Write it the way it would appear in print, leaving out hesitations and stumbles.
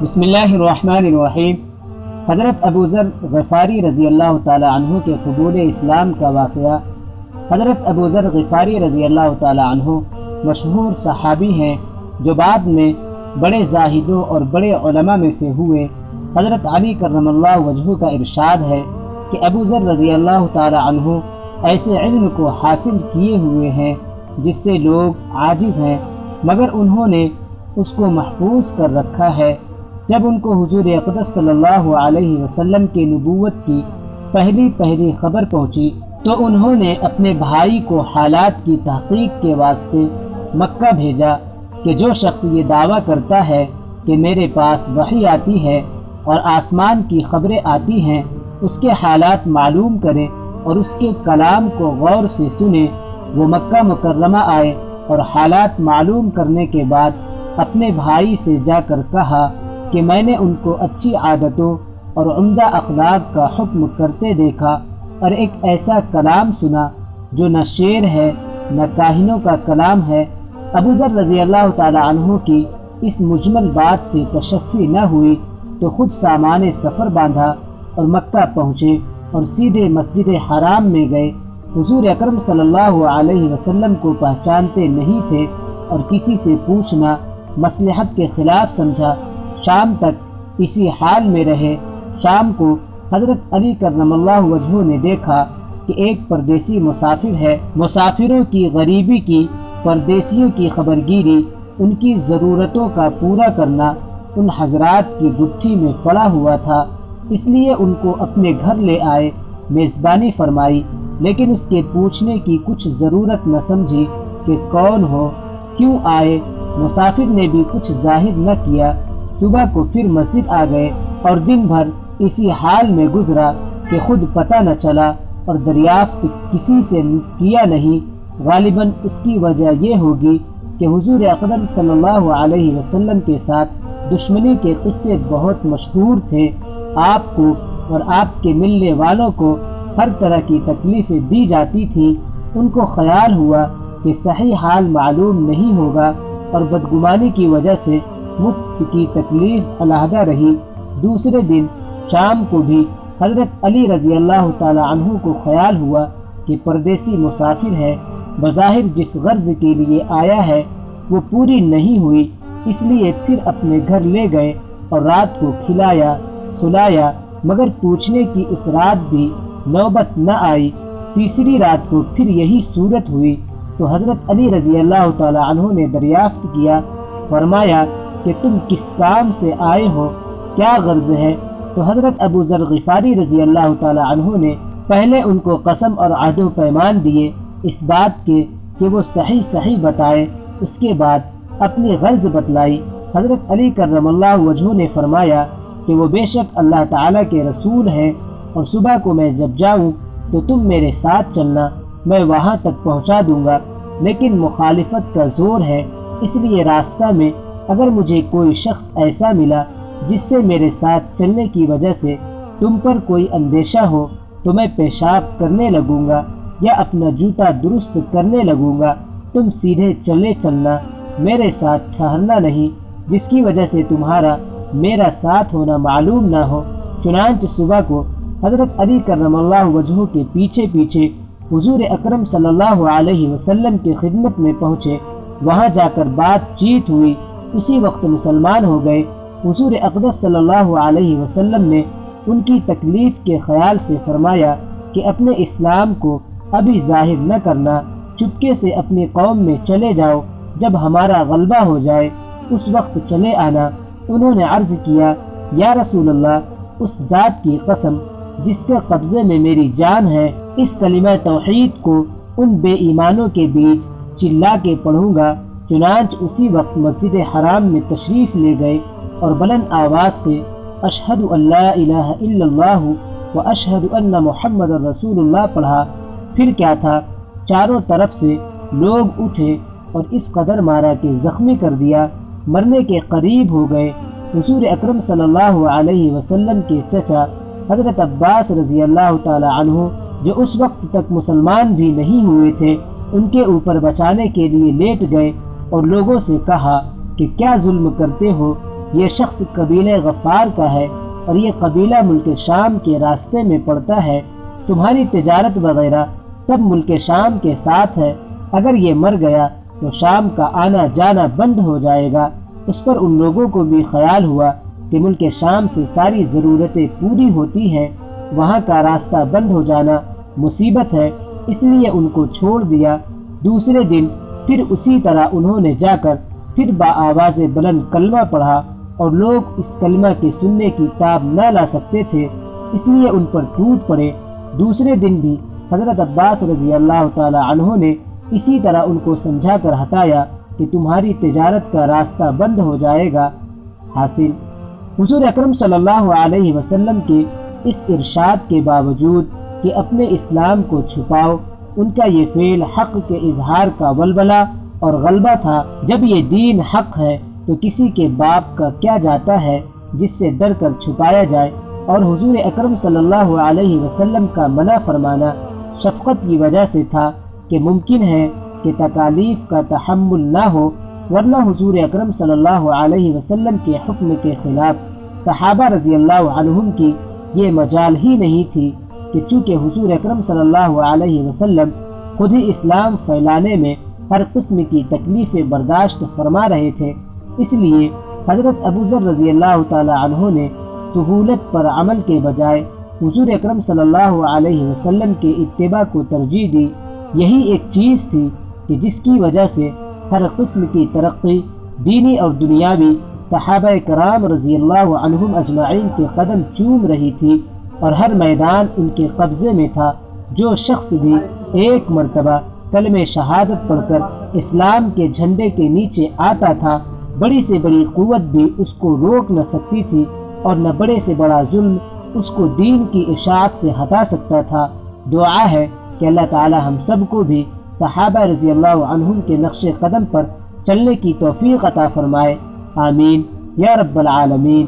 بسم اللہ الرحمن الرحیم۔ حضرت ابو ذر غفاری رضی اللہ تعالی عنہ کے قبول اسلام کا واقعہ۔ حضرت ابو ذر غفاری رضی اللہ تعالی عنہ مشہور صحابی ہیں جو بعد میں بڑے زاہدوں اور بڑے علماء میں سے ہوئے۔ حضرت علی کرم اللہ وجہہ کا ارشاد ہے کہ ابو ذر رضی اللہ تعالی عنہ ایسے علم کو حاصل کیے ہوئے ہیں جس سے لوگ عاجز ہیں، مگر انہوں نے اس کو محفوظ کر رکھا ہے۔ جب ان کو حضور اقدس صلی اللہ علیہ وسلم کی نبوت کی پہلی خبر پہنچی تو انہوں نے اپنے بھائی کو حالات کی تحقیق کے واسطے مکہ بھیجا کہ جو شخص یہ دعویٰ کرتا ہے کہ میرے پاس وحی آتی ہے اور آسمان کی خبریں آتی ہیں، اس کے حالات معلوم کرے اور اس کے کلام کو غور سے سنے۔ وہ مکہ مکرمہ آئے اور حالات معلوم کرنے کے بعد اپنے بھائی سے جا کر کہا کہ میں نے ان کو اچھی عادتوں اور عمدہ اخلاق کا حکم کرتے دیکھا اور ایک ایسا کلام سنا جو نہ شعر ہے نہ کاہنوں کا کلام ہے۔ ابو ذر رضی اللہ تعالی عنہ کی اس مجمل بات سے تشفی نہ ہوئی تو خود سامان سفر باندھا اور مکہ پہنچے اور سیدھے مسجد حرام میں گئے۔ حضور اکرم صلی اللہ علیہ وسلم کو پہچانتے نہیں تھے اور کسی سے پوچھنا مصلحت کے خلاف سمجھا۔ شام تک اسی حال میں رہے۔ شام کو حضرت علی کرم اللہ وجہہ نے دیکھا کہ ایک پردیسی مسافر ہے۔ مسافروں کی غریبی کی، پردیسیوں کی خبرگیری، ان کی ضرورتوں کا پورا کرنا ان حضرات کی گٹھی میں پڑا ہوا تھا، اس لیے ان کو اپنے گھر لے آئے، میزبانی فرمائی، لیکن اس کے پوچھنے کی کچھ ضرورت نہ سمجھی کہ کون ہو، کیوں آئے۔ مسافر نے بھی کچھ ظاہر نہ کیا۔ صبح کو پھر مسجد آ گئے اور دن بھر اسی حال میں گزرا کہ خود پتہ نہ چلا اور دریافت کسی سے کیا نہیں۔ غالباً اس کی وجہ یہ ہوگی کہ حضور اقدم صلی اللہ علیہ وسلم کے ساتھ دشمنی کے قصے بہت مشہور تھے۔ آپ کو اور آپ کے ملنے والوں کو ہر طرح کی تکلیفیں دی جاتی تھیں۔ ان کو خیال ہوا کہ صحیح حال معلوم نہیں ہوگا اور بدگمانی کی وجہ سے مفت کی تکلیف علیحدہ رہی۔ دوسرے دن شام کو بھی حضرت علی رضی اللہ تعالی عنہ کو خیال ہوا کہ پردیسی مسافر ہے، بظاہر جس غرض کے لیے آیا ہے وہ پوری نہیں ہوئی، اس لیے پھر اپنے گھر لے گئے اور رات کو کھلایا سلایا، مگر پوچھنے کی اس رات بھی نوبت نہ آئی۔ تیسری رات کو پھر یہی صورت ہوئی تو حضرت علی رضی اللہ تعالی عنہ نے دریافت کیا، فرمایا کہ تم کس کام سے آئے ہو، کیا غرض ہے؟ تو حضرت ابو ذر غفاری رضی اللہ تعالی عنہ نے پہلے ان کو قسم اور عہد و پیمان دیے اس بات کے کہ وہ صحیح بتائے، اس کے بعد اپنی غرض بتلائی۔ حضرت علی کرم اللہ وجہہ نے فرمایا کہ وہ بے شک اللہ تعالیٰ کے رسول ہیں اور صبح کو میں جب جاؤں تو تم میرے ساتھ چلنا، میں وہاں تک پہنچا دوں گا، لیکن مخالفت کا زور ہے، اس لیے راستہ میں اگر مجھے کوئی شخص ایسا ملا جس سے میرے ساتھ چلنے کی وجہ سے تم پر کوئی اندیشہ ہو تو میں پیشاب کرنے لگوں گا یا اپنا جوتا درست کرنے لگوں گا، تم سیدھے چلے چلنا، میرے ساتھ ٹھہرنا نہیں، جس کی وجہ سے تمہارا میرا ساتھ ہونا معلوم نہ ہو۔ چنانچہ صبح کو حضرت علی کرم اللہ وجہہ کے پیچھے حضور اکرم صلی اللہ علیہ وسلم کی خدمت میں پہنچے۔ وہاں جا کر بات چیت ہوئی، اسی وقت مسلمان ہو گئے۔ حضور اقدس صلی اللہ علیہ وسلم نے ان کی تکلیف کے خیال سے فرمایا کہ اپنے اسلام کو ابھی ظاہر نہ کرنا، چپکے سے اپنی قوم میں چلے جاؤ، جب ہمارا غلبہ ہو جائے اس وقت چلے آنا۔ انہوں نے عرض کیا، یا رسول اللہ، اس ذات کی قسم جس کے قبضے میں میری جان ہے، اس کلمہ توحید کو ان بے ایمانوں کے بیچ چلا کے پڑھوں گا۔ چنانچہ اسی وقت مسجد حرام میں تشریف لے گئے اور بلند آواز سے اشہد ان لا الہ الا اللہ و اشہد ان محمد رسول اللہ پڑھا۔ پھر کیا تھا، چاروں طرف سے لوگ اٹھے اور اس قدر مارا کہ زخمی کر دیا، مرنے کے قریب ہو گئے۔ حضور اکرم صلی اللہ علیہ وسلم کے چچا حضرت عباس رضی اللہ تعالی عنہ جو اس وقت تک مسلمان بھی نہیں ہوئے تھے، ان کے اوپر بچانے کے لیے لیٹ گئے اور لوگوں سے کہا کہ کیا ظلم کرتے ہو، یہ شخص قبیلہ غفار کا ہے اور یہ قبیلہ ملک شام کے راستے میں پڑتا ہے، تمہاری تجارت وغیرہ سب ملک شام کے ساتھ ہے، اگر یہ مر گیا تو شام کا آنا جانا بند ہو جائے گا۔ اس پر ان لوگوں کو بھی خیال ہوا کہ ملک شام سے ساری ضرورتیں پوری ہوتی ہیں، وہاں کا راستہ بند ہو جانا مصیبت ہے، اس لیے ان کو چھوڑ دیا۔ دوسرے دن پھر اسی طرح انہوں نے جا کر پھر بآواز بلند کلمہ پڑھا، اور لوگ اس کلمہ کے سننے کی تاب نہ لا سکتے تھے، اس لیے ان پر ٹوٹ پڑے۔ دوسرے دن بھی حضرت عباس رضی اللہ تعالی عنہ نے اسی طرح ان کو سمجھا کر ہٹایا کہ تمہاری تجارت کا راستہ بند ہو جائے گا۔ حاصل، حضور اکرم صلی اللہ علیہ وسلم کے اس ارشاد کے باوجود کہ اپنے اسلام کو چھپاؤ، ان کا یہ فعل حق کے اظہار کا ولولہ اور غلبہ تھا۔ جب یہ دین حق ہے تو کسی کے باپ کا کیا جاتا ہے جس سے ڈر کر چھپایا جائے، اور حضور اکرم صلی اللہ علیہ وسلم کا منع فرمانا شفقت کی وجہ سے تھا کہ ممکن ہے کہ تکالیف کا تحمل نہ ہو، ورنہ حضور اکرم صلی اللہ علیہ وسلم کے حکم کے خلاف صحابہ رضی اللہ عنہم کی یہ مجال ہی نہیں تھی کہ چونکہ حضور اکرم صلی اللہ علیہ وسلم خود ہی اسلام پھیلانے میں ہر قسم کی تکلیفیں برداشت فرما رہے تھے، اس لیے حضرت ابوذر رضی اللہ تعالی عنہ نے سہولت پر عمل کے بجائے حضور اکرم صلی اللہ علیہ وسلم کے اتباع کو ترجیح دی۔ یہی ایک چیز تھی کہ جس کی وجہ سے ہر قسم کی ترقی دینی اور دنیاوی صحابہ کرام رضی اللہ عنہم اجمعین کے قدم چوم رہی تھی، اور ہر میدان ان کے قبضے میں تھا۔ جو شخص بھی ایک مرتبہ کلمہ شہادت پڑھ کر اسلام کے جھنڈے کے نیچے آتا تھا، بڑی سے بڑی قوت بھی اس کو روک نہ سکتی تھی، اور نہ بڑے سے بڑا ظلم اس کو دین کی اشاعت سے ہٹا سکتا تھا۔ دعا ہے کہ اللہ تعالی ہم سب کو بھی صحابہ رضی اللہ عنہم کے نقش قدم پر چلنے کی توفیق عطا فرمائے، آمین یا رب العالمین۔